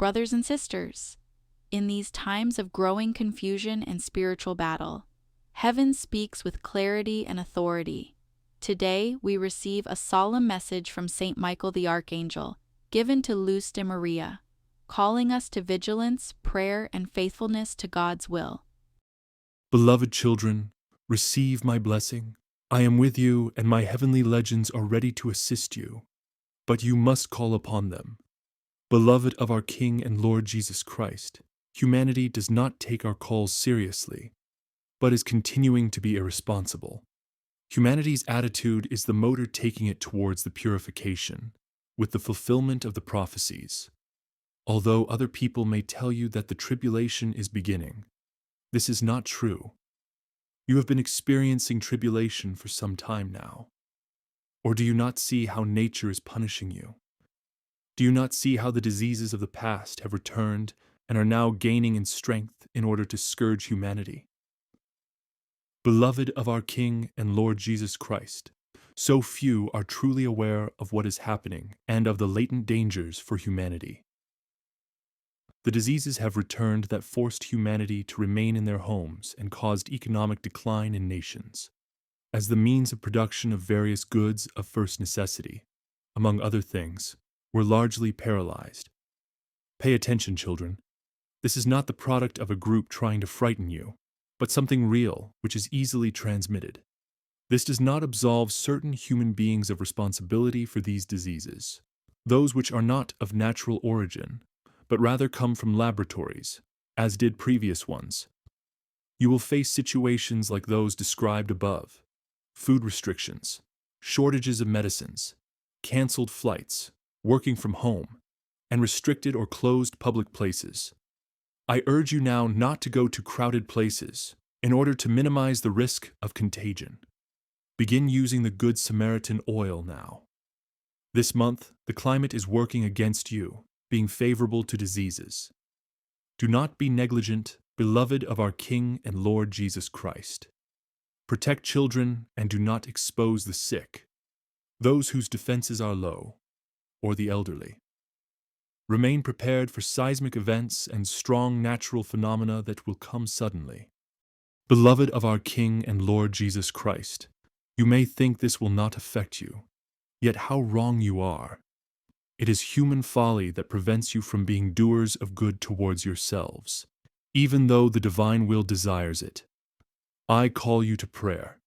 brothers and sisters. In these times of growing confusion and spiritual battle, heaven speaks with clarity and authority. Today, we receive a solemn message from Saint Michael the Archangel, given to Luz De Maria, calling us to vigilance, prayer, and faithfulness to God's will. Beloved children, receive my blessing. I am with you, and my heavenly legends are ready to assist you, but you must call upon them. Beloved of our King and Lord Jesus Christ, humanity does not take our calls seriously, but is continuing to be irresponsible. Humanity's attitude is the motor taking it towards the purification, with the fulfillment of the prophecies. Although other people may tell you that the tribulation is beginning, this is not true. You have been experiencing tribulation for some time now. Or do you not see how nature is punishing you? Do you not see how the diseases of the past have returned and are now gaining in strength in order to scourge humanity? Beloved of our King and Lord Jesus Christ, so few are truly aware of what is happening and of the latent dangers for humanity. The diseases have returned that forced humanity to remain in their homes and caused economic decline in nations, as the means of production of various goods of first necessity, among other things, were largely paralyzed. Pay attention, children. This is not the product of a group trying to frighten you, but something real which is easily transmitted. This does not absolve certain human beings of responsibility for these diseases, those which are not of natural origin, but rather come from laboratories, as did previous ones. You will face situations like those described above: food restrictions, shortages of medicines, canceled flights, working from home, and restricted or closed public places. I urge you now not to go to crowded places in order to minimize the risk of contagion. Begin using the Good Samaritan oil now. This month, the climate is working against you, being favorable to diseases. Do not be negligent, beloved of our King and Lord Jesus Christ. Protect children and do not expose the sick, those whose defenses are low, or the elderly. Remain prepared for seismic events and strong natural phenomena that will come suddenly. Beloved of our King and Lord Jesus Christ, you may think this will not affect you, yet how wrong you are. It is human folly that prevents you from being doers of good towards yourselves, even though the divine will desires it. I call you to prayer,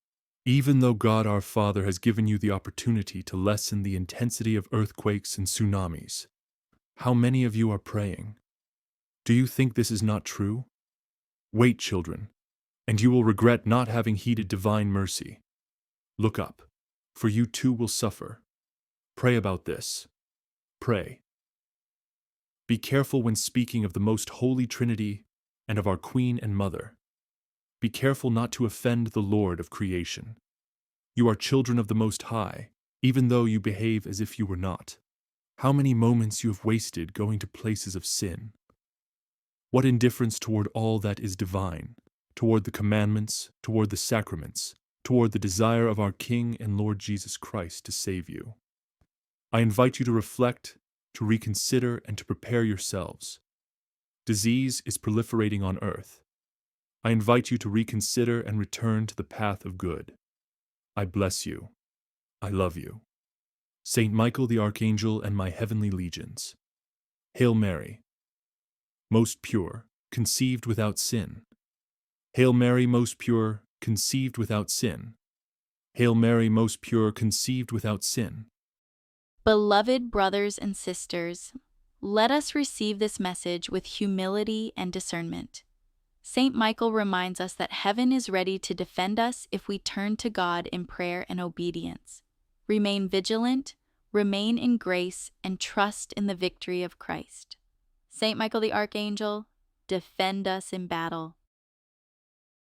even though God our Father has given you the opportunity to lessen the intensity of earthquakes and tsunamis. How many of you are praying? Do you think this is not true? Wait, children, and you will regret not having heeded divine mercy. Look up, for you too will suffer. Pray about this. Pray. Be careful when speaking of the most holy Trinity and of our Queen and Mother. Be careful not to offend the Lord of creation. You are children of the Most High, even though you behave as if you were not. How many moments you have wasted going to places of sin. What indifference toward all that is divine, toward the commandments, toward the sacraments, toward the desire of our King and Lord Jesus Christ to save you. I invite you to reflect, to reconsider, and to prepare yourselves. Disease is proliferating on earth. I invite you to reconsider and return to the path of good. I bless you. I love you. Saint Michael the Archangel and my heavenly legions. Hail Mary, most pure, conceived without sin. Hail Mary, most pure, conceived without sin. Hail Mary, most pure, conceived without sin. Beloved brothers and sisters, let us receive this message with humility and discernment. Saint Michael reminds us that heaven is ready to defend us if we turn to God in prayer and obedience. Remain vigilant, remain in grace, and trust in the victory of Christ. Saint Michael the Archangel, defend us in battle.